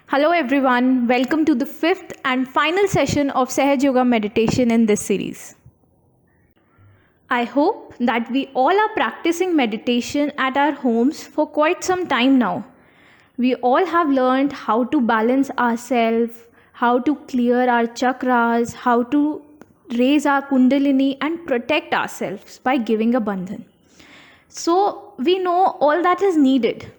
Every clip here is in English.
Hello everyone, welcome to the fifth and final session of Sahaj Yoga meditation in this series. I hope that we all are practicing meditation at our homes for quite some time now. We all have learned how to balance ourselves, how to clear our chakras, how to raise our kundalini and protect ourselves by giving a bandhan. So we know all that is needed.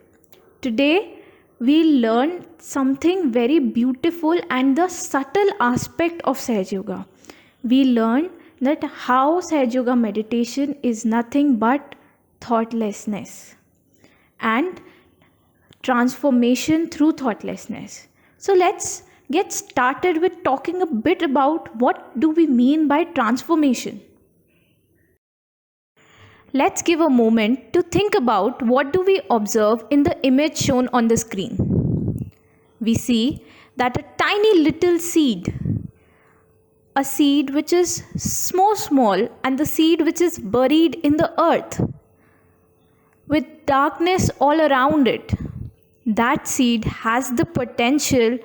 Today we learn something very beautiful and the subtle aspect of Sahaj Yoga. We learn that how Sahaj Yoga meditation is nothing but thoughtlessness and transformation through thoughtlessness. So let's get started with talking a bit about what do we mean by transformation. Let's give a moment to think about what do we observe in the image shown on the screen. We see that a tiny little seed, a seed which is small and the seed which is buried in the earth with darkness all around it. That seed has the potential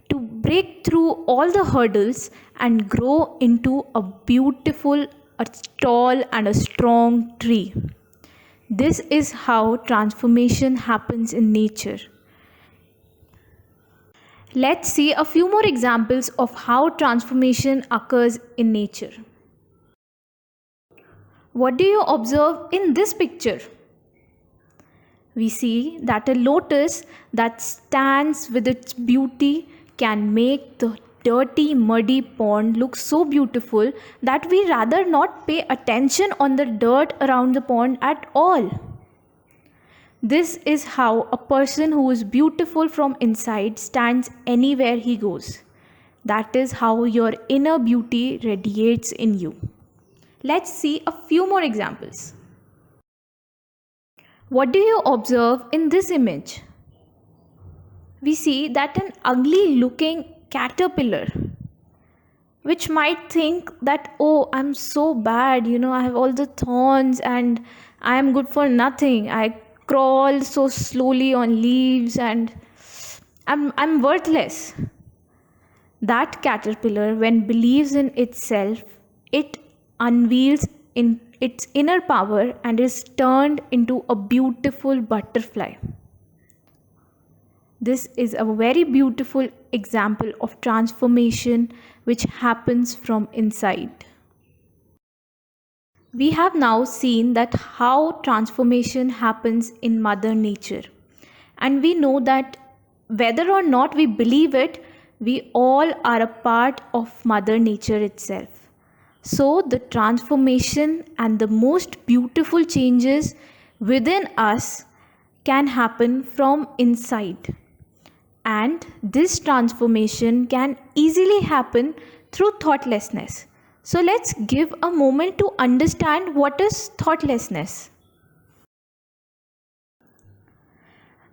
to break through all the hurdles and grow into a beautiful, a tall and a strong tree. This is how transformation happens in nature. Let's see a few more examples of how transformation occurs in nature. What do you observe in this picture? We see that a lotus that stands with its beauty can make the dirty, muddy pond look so beautiful that we rather not pay attention on the dirt around the pond at all. This is how a person who is beautiful from inside stands anywhere he goes. That is how your inner beauty radiates in you. Let's see a few more examples. What do you observe in this image? We see that an ugly looking caterpillar, which might think that, oh, I'm so bad, I have all the thorns and I am good for nothing. I crawl so slowly on leaves and I'm worthless. That caterpillar, when believes in itself, it unveils in its inner power and is turned into a beautiful butterfly. This is a very beautiful example of transformation which happens from inside. We have now seen that how transformation happens in Mother Nature. And we know that whether or not we believe it, we all are a part of Mother Nature itself. So the transformation and the most beautiful changes within us can happen from inside. And this transformation can easily happen through thoughtlessness. So let's give a moment to understand what is thoughtlessness.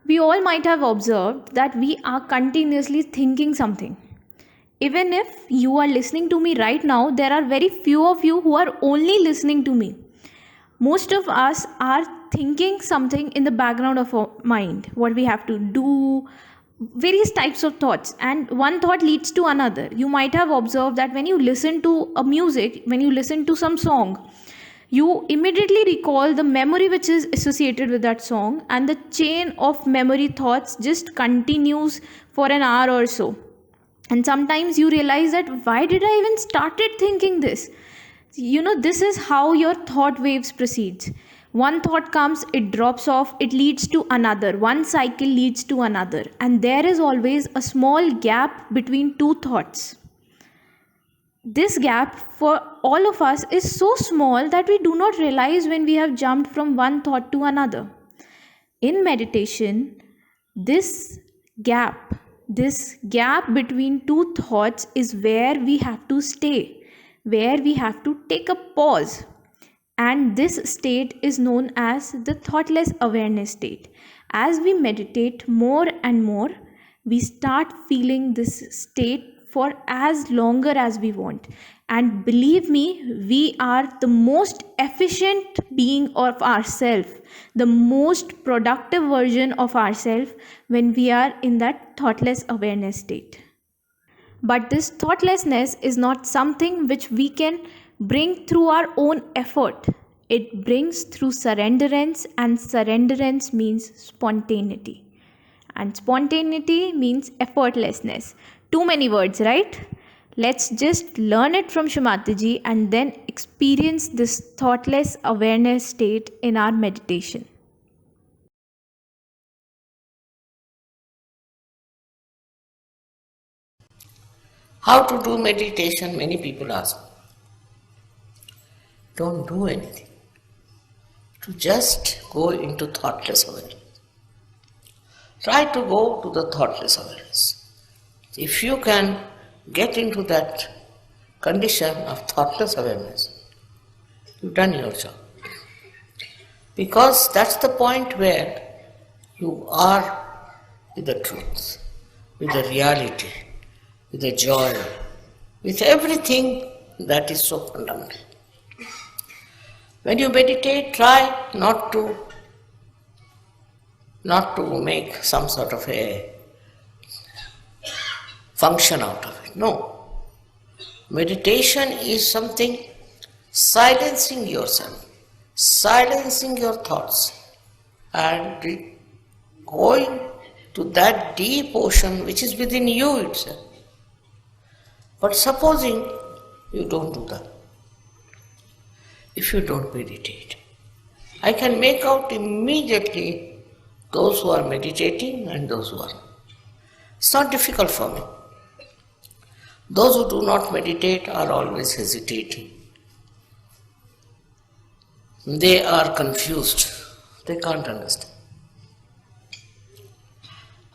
We all might have observed that we are continuously thinking something. Even if you are listening to me right now, there are very few of you who are only listening to me. Most of us are thinking something in the background of our mind, what we have to do, various types of thoughts, and one thought leads to another. You might have observed that when you listen to a music, when you listen to some song, you immediately recall the memory which is associated with that song, and the chain of memory thoughts just continues for an hour or so. And sometimes you realize that why did I even started thinking this? This is how your thought waves proceeds. One thought comes, it drops off, it leads to another. One cycle leads to another. And there is always a small gap between two thoughts. This gap for all of us is so small that we do not realize when we have jumped from one thought to another. In meditation, this gap between two thoughts is where we have to stay, where we have to take a pause. And this state is known as the thoughtless awareness state. As we meditate more and more, we start feeling this state for as longer as we want. And believe me, we are the most efficient being of ourselves, the most productive version of ourselves when we are in that thoughtless awareness state. But this thoughtlessness is not something which we can bring through our own effort. It brings through surrenderance, and surrenderance means spontaneity. And spontaneity means effortlessness. Too many words, right? Let's just learn it from Shrimati and then experience this thoughtless awareness state in our meditation. How to do meditation? Many people ask. Don't do anything. To just go into thoughtless awareness. Try to go to the thoughtless awareness. If you can get into that condition of thoughtless awareness, you've done your job. Because that's the point where you are with the truth, with the reality, with the joy, with everything that is so fundamental. When you meditate, try not to make some sort of a function out of it. No. Meditation is something silencing yourself, silencing your thoughts, and going to that deep ocean which is within you itself. But supposing you don't do that, if you don't meditate, I can make out immediately those who are meditating and those who are not. It's not difficult for me. Those who do not meditate are always hesitating. They are confused. They can't understand.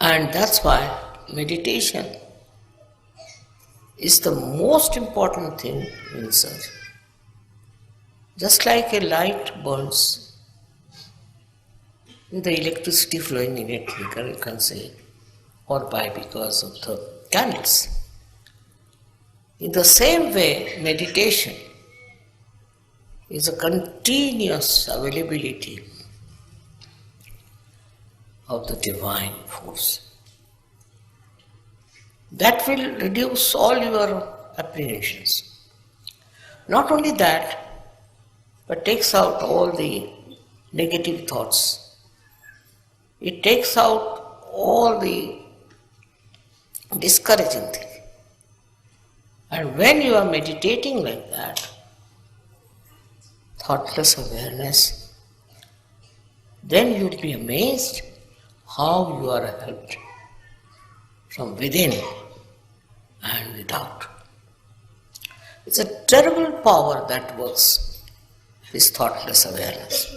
And that's why meditation is the most important thing in search. Just like a light burns with the electricity flowing in it, you can say, or by because of the candles. In the same way, meditation is a continuous availability of the divine force. That will reduce all your apprehensions. Not only that, but takes out all the negative thoughts. It takes out all the discouraging things. And when you are meditating like that, thoughtless awareness, then you'll be amazed how you are helped from within and without. It's a terrible power that works, this thoughtless awareness.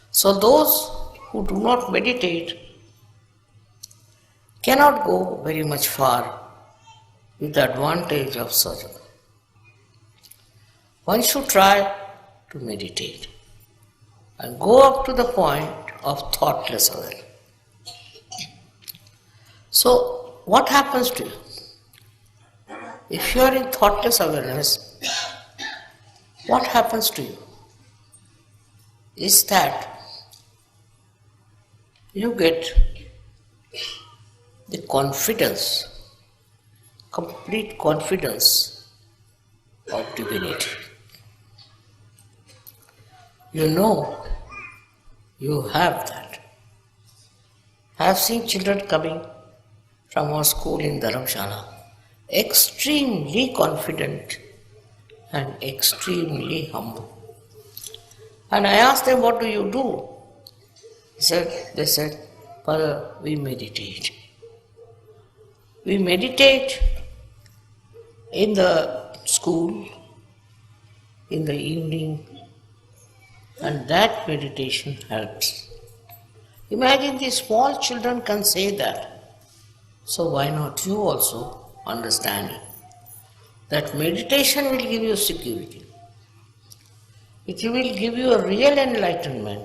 So those who do not meditate cannot go very much far with the advantage of sadhana. One should try to meditate and go up to the point of thoughtless awareness. So, what happens to you? If you are in thoughtless awareness, what happens to you is that you get the confidence, complete confidence of divinity. You know you have that. I have seen children coming from our school in Dharamshala, extremely confident and extremely humble. And I asked them, what do you do? They said, Father, we meditate. We meditate in the school, in the evening, and that meditation helps. Imagine these small children can say that. So why not you also understand that meditation will give you security. It will give you a real enlightenment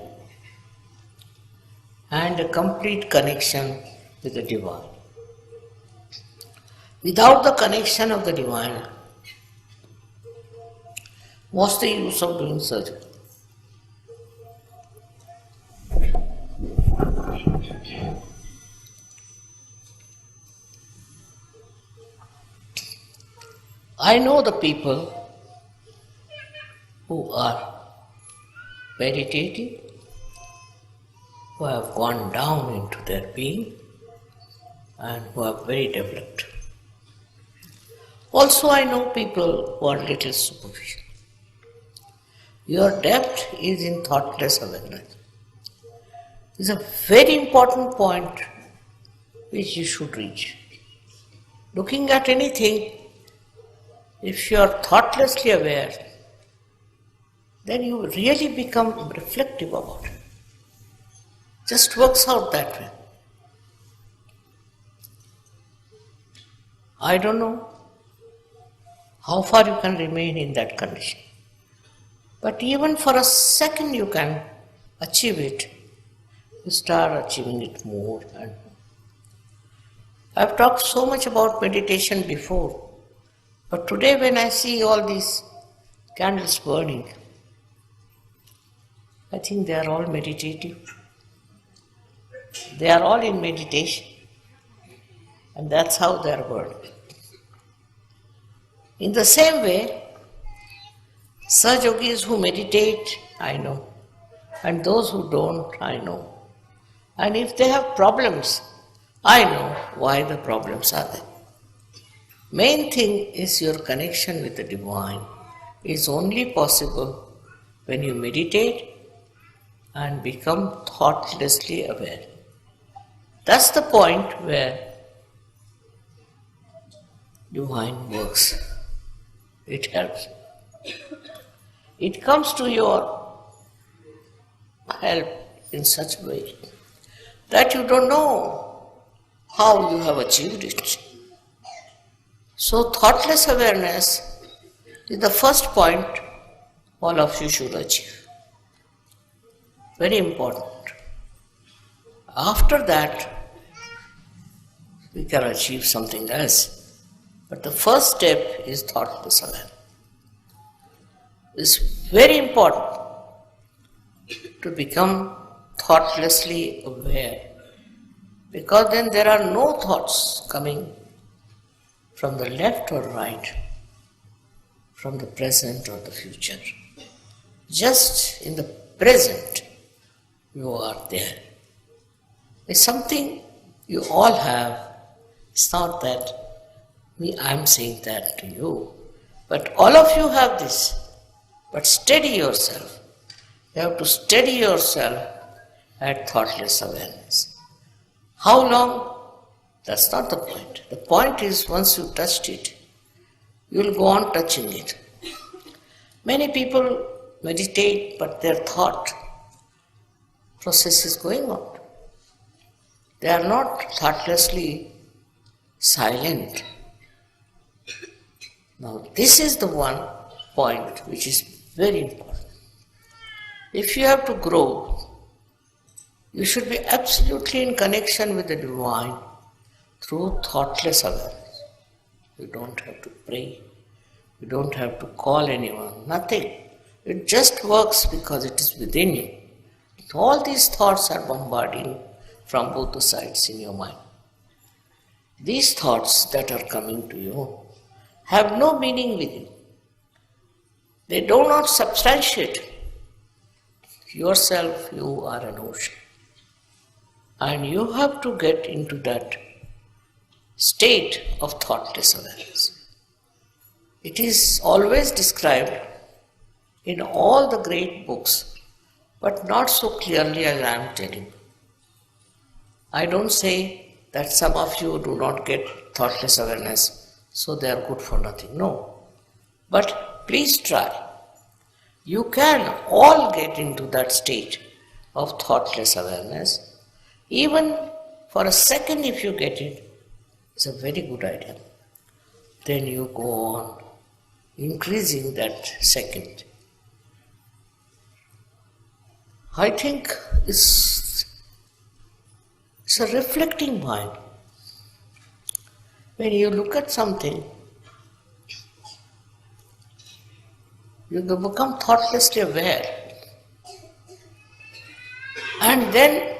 and a complete connection with the divine. Without the connection of the divine, what's the use of doing surgery? I know the people who are meditative, who have gone down into their being and who are very developed. Also, I know people who are little superficial. Your depth is in thoughtless awareness. It's a very important point which you should reach. Looking at anything, if you are thoughtlessly aware, then you really become reflective about it. Just works out that way. I don't know how far you can remain in that condition. But even for a second you can achieve it, you start achieving it more and more. I've talked so much about meditation before, but today when I see all these candles burning, I think they are all meditative. They are all in meditation, and that's how they are burning. In the same way, such yogis who meditate, I know, and those who don't, I know. And if they have problems, I know why the problems are there. Main thing is your connection with the divine is only possible when you meditate and become thoughtlessly aware. That's the point where divine works. It helps. It comes to your help in such a way that you don't know how you have achieved it. So thoughtless awareness is the first point all of you should achieve. Very important. After that, we can achieve something else. But the first step is thoughtless awareness. It's very important to become thoughtlessly aware, because then there are no thoughts coming from the left or right, from the present or the future. Just in the present, you are there. It's something you all have. It's not that I'm saying that to you, but all of you have this. But steady yourself. You have to steady yourself at thoughtless awareness. How long? That's not the point. The point is once you touched it, you will go on touching it. Many people meditate, but their thought process is going on. They are not thoughtlessly silent. Now, this is the one point which is very important. If you have to grow, you should be absolutely in connection with the divine through thoughtless awareness. You don't have to pray, you don't have to call anyone, nothing. It just works because it is within you. All these thoughts are bombarding from both the sides in your mind. These thoughts that are coming to you have no meaning with you. They do not substantiate yourself. You are an ocean. And you have to get into that state of thoughtless awareness. It is always described in all the great books, but not so clearly as I am telling you. I don't say that some of you do not get thoughtless awareness, so they are good for nothing. No. But please try. You can all get into that state of thoughtless awareness. Even for a second, if you get it, it's a very good idea. Then you go on increasing that second. I think it's a reflecting mind. When you look at something, you become thoughtlessly aware. And then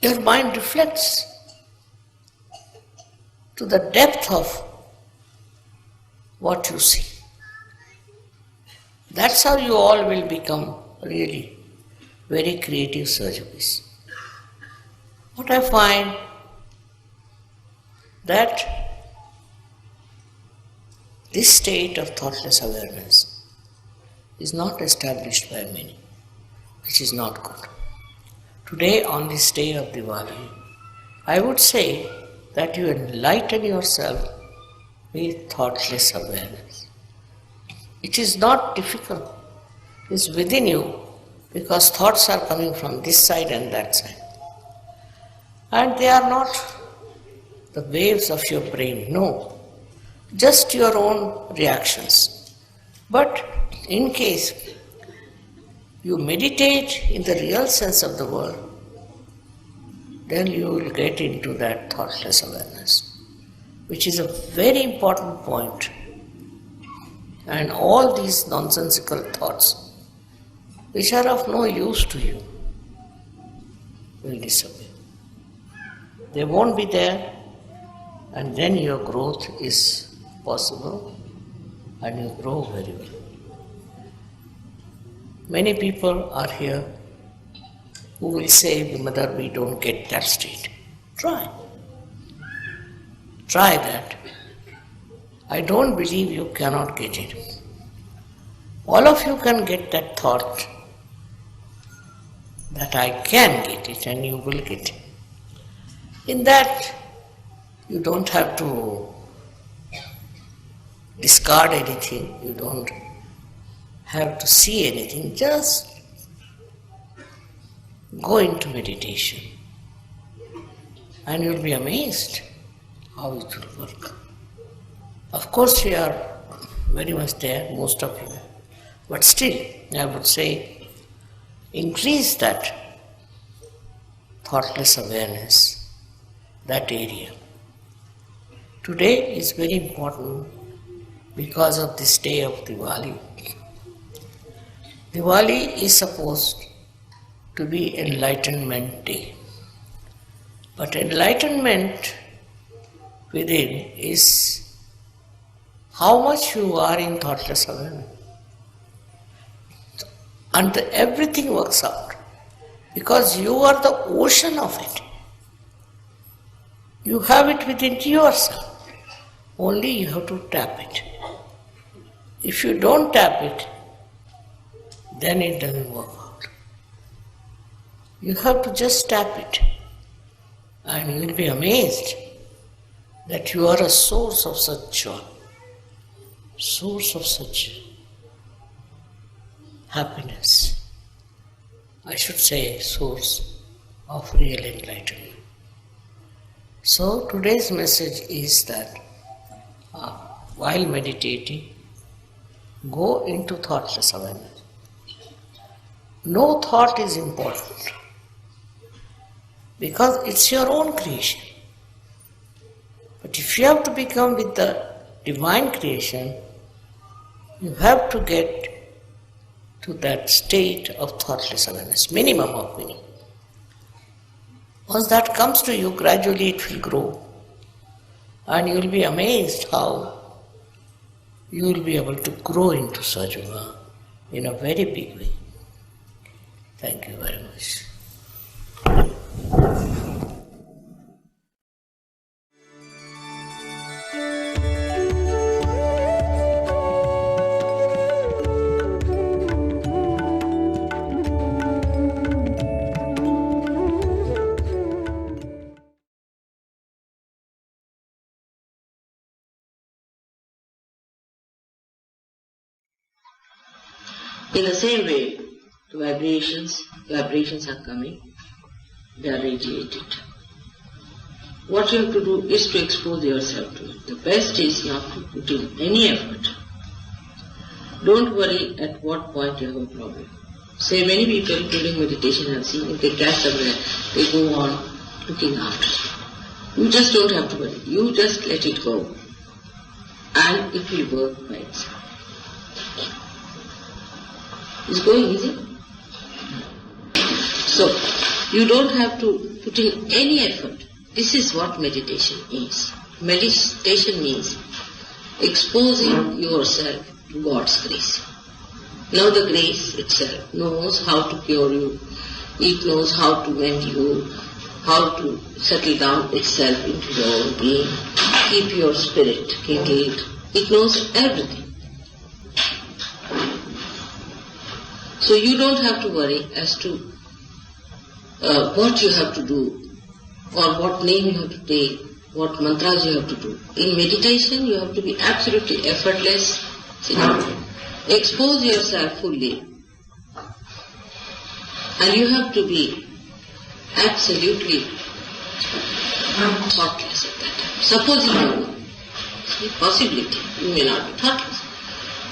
your mind reflects to the depth of what you see. That's how you all will become really very creative surgeons. What I find that this state of thoughtless awareness is not established by many, which is not good. Today, on this day of Diwali, I would say that you enlighten yourself with thoughtless awareness. It is not difficult, it is within you, because thoughts are coming from this side and that side. And they are not the waves of your brain, no, just your own reactions. But in case you meditate in the real sense of the word, then you will get into that thoughtless awareness, which is a very important point. And all these nonsensical thoughts, which are of no use to you, will disappear. They won't be there, and then your growth is possible and you grow very well. Many people are here who will say, Mother, we don't get that state. Try. Try that. I don't believe you cannot get it. All of you can get that thought that I can get it and you will get it. In that, you don't have to discard anything, you don't have to see anything, just go into meditation and you'll be amazed how it will work. Of course, you are very much there, most of you, but still, I would say, increase that thoughtless awareness, that area. Today is very important because of this day of Diwali. Diwali is supposed to be Enlightenment Day. But enlightenment within is how much you are in thoughtless awareness. And everything works out because you are the ocean of it. You have it within yourself. Only you have to tap it. If you don't tap it, then it doesn't work out. You have to just tap it, and you will be amazed that you are a source of such joy, source of such happiness. I should say source of real enlightenment. So today's message is that while meditating, go into thoughtless awareness. No thought is important because it's your own creation. But if you have to become with the divine creation, you have to get to that state of thoughtless awareness, minimum of minimum. Once that comes to you, gradually it will grow. And you will be amazed how you will be able to grow into Sahaja in a very big way. Thank you very much. In the same way, the vibrations are coming, they are radiated. What you have to do is to expose yourself to it. The best is not to put in any effort. Don't worry at what point you have a problem. Say many people during meditation have seen if they catch somewhere, they go on looking after it. You just don't have to worry. You just let it go. And it will work by itself. It's going easy. So, you don't have to put in any effort. This is what meditation is. Meditation means exposing yourself to God's grace. Now the grace itself knows how to cure you. It knows how to mend you, how to settle down itself into your own being, keep your spirit kindled. It knows everything. So you don't have to worry as to what you have to do or what name you have to take, what mantras you have to do. In meditation you have to be absolutely effortless. See, expose yourself fully and you have to be absolutely thoughtless at that time. Supposing you know, see, possibility, you may not be thoughtless.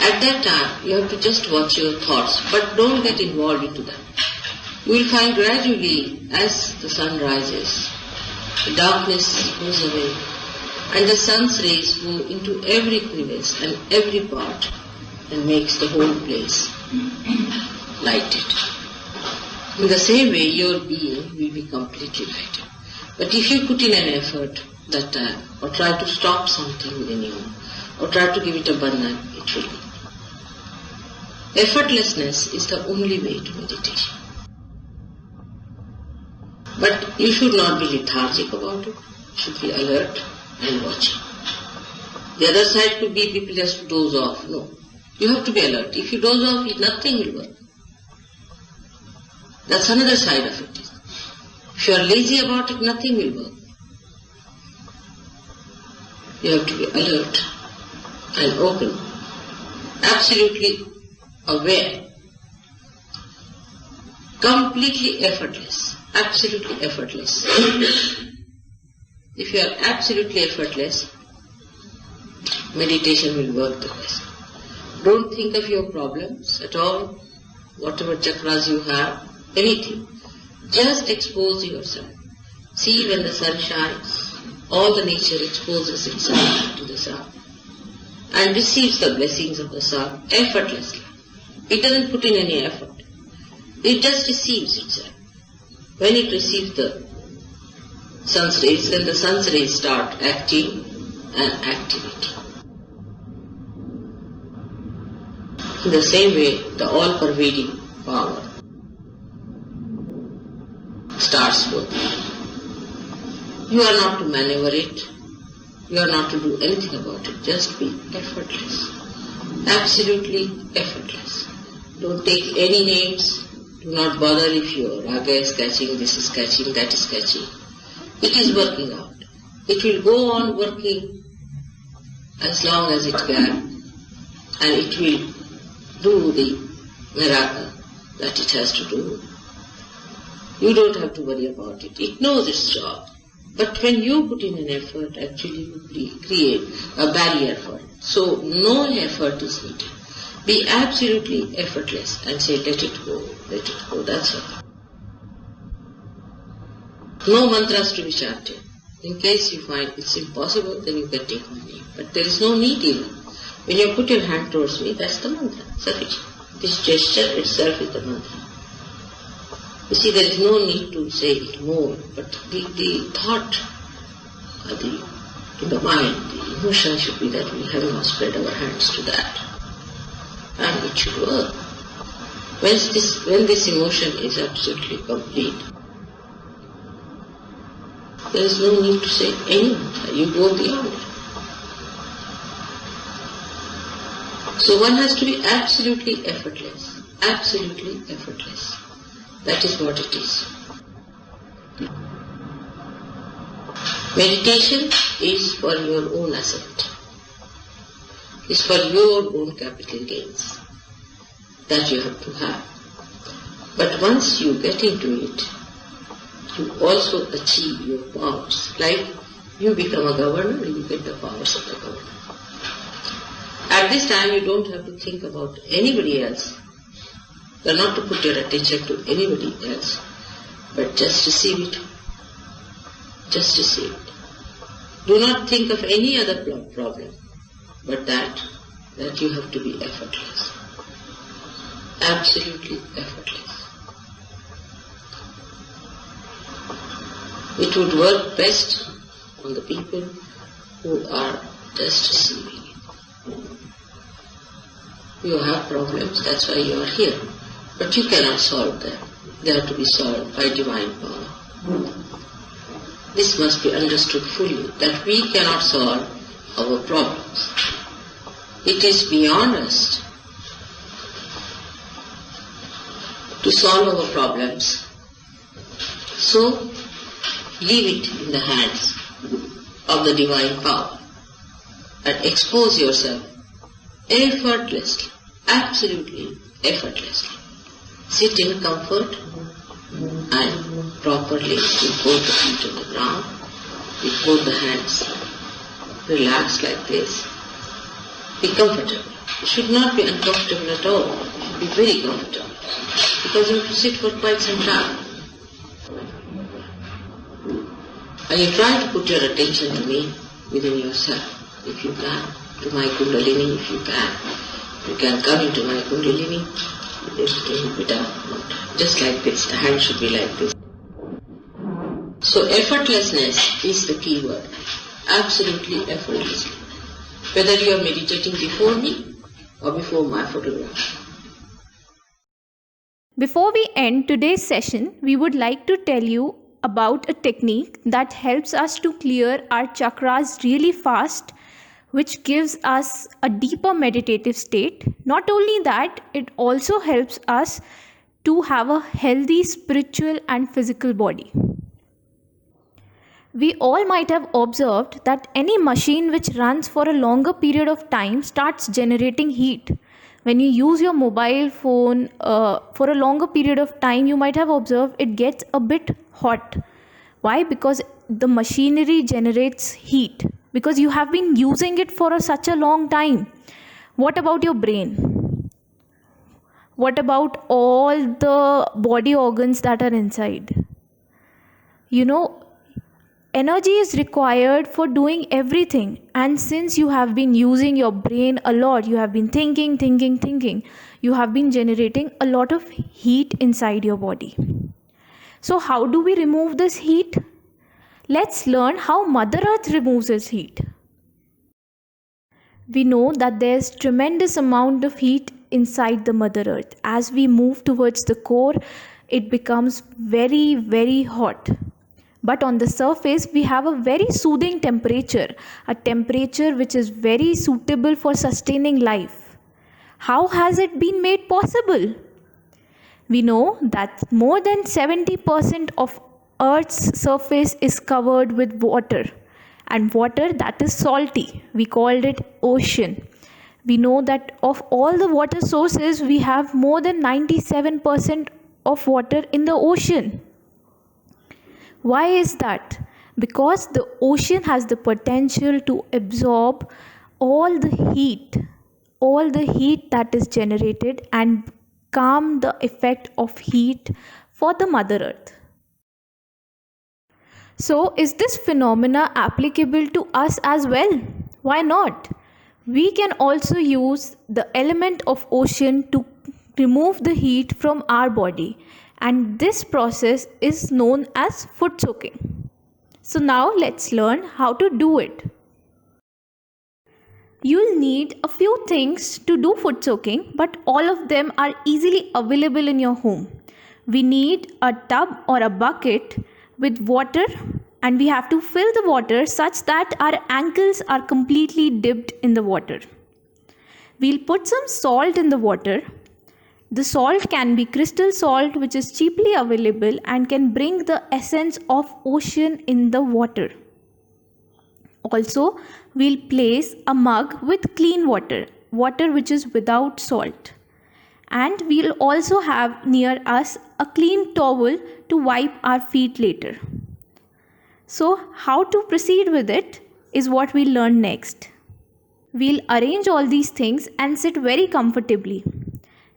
At that time, you have to just watch your thoughts, but don't get involved into them. You will find gradually, as the sun rises, the darkness goes away, and the sun's rays go into every crevice and every part, and makes the whole place lighted. In the same way, your being will be completely lighted. But if you put in an effort that time, or try to stop something within you, or try to give it a bandhan, it will be. Effortlessness is the only way to meditation. But you should not be lethargic about it. You should be alert and watching. The other side could be people just doze off. No. You have to be alert. If you doze off, nothing will work. That's another side of it. If you are lazy about it, nothing will work. You have to be alert and open, absolutely aware, completely effortless, absolutely effortless. If you are absolutely effortless, meditation will work the best. Don't think of your problems at all, whatever chakras you have, anything. Just expose yourself. See, when the sun shines, all the nature exposes itself to the sun and receives the blessings of the sun effortlessly. It doesn't put in any effort. It just receives itself. When it receives the sun's rays, then the sun's rays start acting and activating. In the same way, the all-pervading power starts working. You are not to maneuver it. You are not to do anything about it. Just be effortless. Absolutely effortless. Don't take any names. Do not bother if your raga is catching, this is catching, that is catching. It is working out. It will go on working as long as it can, and it will do the miracle that it has to do. You don't have to worry about it. It knows its job. But when you put in an effort, actually you create a barrier for it. So no effort is needed. Be absolutely effortless and say, let it go, that's all. No mantras to be chanted. In case you find it's impossible, then you can take my name. But there is no need even. When you put your hand towards me, that's the mantra, sufficient. This gesture itself is the mantra. You see, there is no need to say it more, but the thought, in the mind, the emotion should be that we have now spread our hands to that. And it should work. When this emotion is absolutely complete, there is no need to say any mantra. You go beyond it. So one has to be absolutely effortless. Absolutely effortless. That is what it is. Meditation is for your own ascent. It's for your own capital gains that you have to have. But once you get into it, you also achieve your powers. Like you become a governor, you get the powers of the governor. At this time, you don't have to think about anybody else. You are not to put your attention to anybody else, but just receive it. Just receive it. Do not think of any other problem, but that you have to be effortless. Absolutely effortless. It would work best on the people who are just receiving it. You have problems, that's why you are here. But you cannot solve them. They have to be solved by divine power. This must be understood fully, that we cannot solve our problems. It is beyond us to solve our problems. So, leave it in the hands of the divine power and expose yourself effortlessly, absolutely effortlessly. Sit in comfort and properly with both the feet on the ground, with both the hands. Relax like this. Be comfortable. You should not be uncomfortable at all. You should be very comfortable because you have to sit for quite some time. And you try to put your attention to me within yourself, if you can, to my Kundalini, if you can. You can come into my Kundalini, just like this. The hand should be like this. So effortlessness is the key word. Absolutely effortlessly. Whether you are meditating before me or before my photograph. Before we end today's session, we would like to tell you about a technique that helps us to clear our chakras really fast, which gives us a deeper meditative state. Not only that, it also helps us to have a healthy spiritual and physical body. We all might have observed that any machine which runs for a longer period of time starts generating heat. When you use your mobile phone for a longer period of time, you might have observed it gets a bit hot. Why? Because the machinery generates heat. Because you have been using it for such a long time. What about your brain? What about all the body organs that are inside? Energy is required for doing everything, and since you have been using your brain a lot, you have been thinking, you have been generating a lot of heat inside your body. So how do we remove this heat? Let's learn how Mother Earth removes its heat. We know that there's tremendous amount of heat inside the Mother Earth. As we move towards the core, it becomes very, very hot. But on the surface, we have a very soothing temperature, a temperature which is very suitable for sustaining life. How has it been made possible? We know that more than 70% of Earth's surface is covered with water, and water that is salty. We called it ocean. We know that of all the water sources, we have more than 97% of water in the ocean. Why is that? Because the ocean has the potential to absorb all the heat that is generated and calm the effect of heat for the Mother Earth. So, is this phenomena applicable to us as well? Why not? We can also use the element of ocean to remove the heat from our body, and this process is known as foot soaking. So now let's learn how to do it. You'll need a few things to do foot soaking, but all of them are easily available in your home. We need a tub or a bucket with water, and we have to fill the water such that our ankles are completely dipped in the water. We'll put some salt in the water. The salt can be crystal salt, which is cheaply available and can bring the essence of ocean in the water. Also, we'll place a mug with clean water which is without salt. And we'll also have near us a clean towel to wipe our feet later. So, how to proceed with it is what we'll learn next. We'll arrange all these things and sit very comfortably.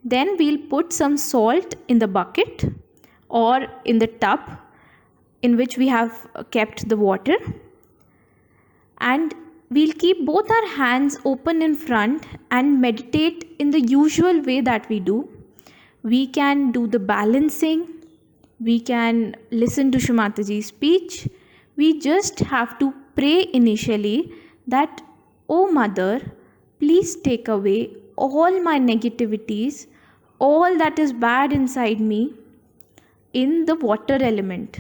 Then we'll put some salt in the bucket or in the tub in which we have kept the water. And we'll keep both our hands open in front and meditate in the usual way that we do. We can do the balancing, we can listen to Shumataji's speech. We just have to pray initially that, "Oh Mother, please take away all my negativities, all that is bad inside me in the water element.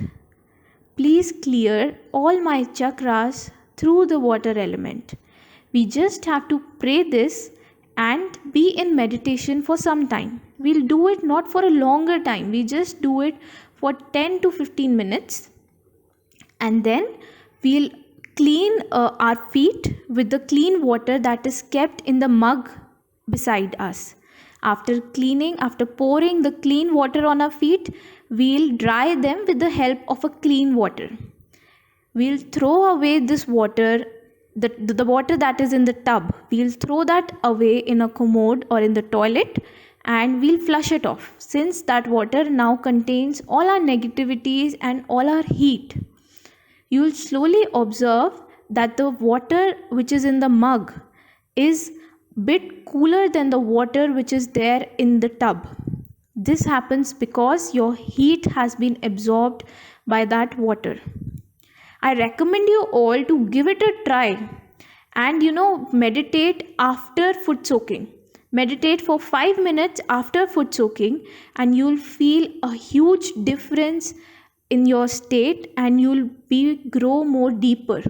Please clear all my chakras through the water element." We just have to pray this and be in meditation for some time. We'll do it not for a longer time, we just do it for 10 to 15 minutes, and then we'll clean our feet with the clean water that is kept in the mug beside us. After cleaning, after pouring the clean water on our feet, we'll dry them with the help of a clean water. We'll throw away this water, the water that is in the tub, we'll throw that away in a commode or in the toilet, and we'll flush it off, since that water now contains all our negativities and all our heat. You'll slowly observe that the water which is in the mug is bit cooler than the water which is there in the tub. This happens because your heat has been absorbed by that water. I recommend you all to give it a try and meditate after foot soaking. Meditate for 5 minutes after foot soaking, and you'll feel a huge difference in your state, and you'll grow more deeper.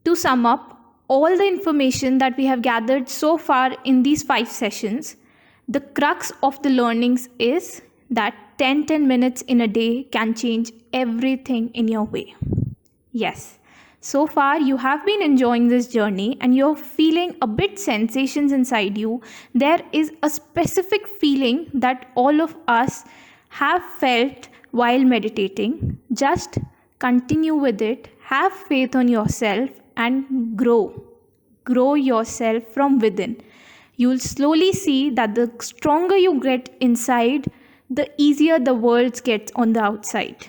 To sum up all the information that we have gathered so far in these 5 sessions, the crux of the learnings is that 10 minutes in a day can change everything in your way. Yes, so far you have been enjoying this journey and you're feeling a bit sensations inside you. There is a specific feeling that all of us have felt while meditating. Just continue with it, have faith on yourself, and grow yourself from within. You'll slowly see that the stronger you get inside, the easier the world gets on the outside.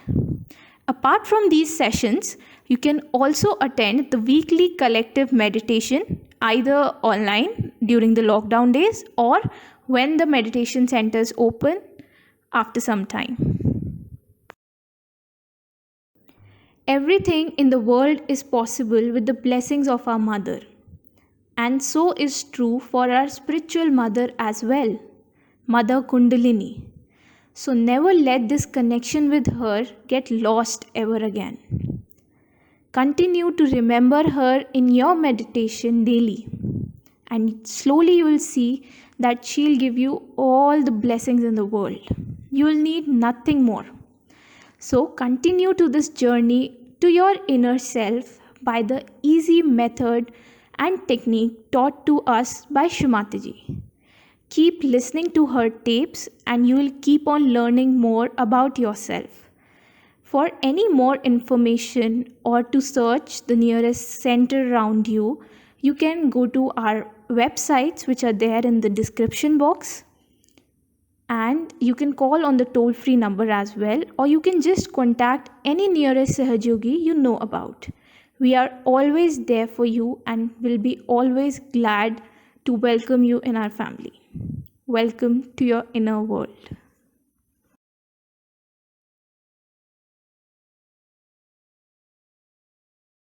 Apart from these sessions, you can also attend the weekly collective meditation, either online during the lockdown days or when the meditation centers open after some time. Everything in the world is possible with the blessings of our mother. And so is true for our spiritual mother as well, Mother Kundalini. So never let this connection with her get lost ever again. Continue to remember her in your meditation daily, and slowly you will see that she'll give you all the blessings in the world. You will need nothing more. So continue to this journey to your inner self by the easy method and technique taught to us by Shumataji. Keep listening to her tapes and you will keep on learning more about yourself. For any more information or to search the nearest center around you, you can go to our websites which are there in the description box. And you can call on the toll-free number as well, or you can just contact any nearest Sahajogi you know about. We are always there for you and will be always glad to welcome you in our family. Welcome to your inner world.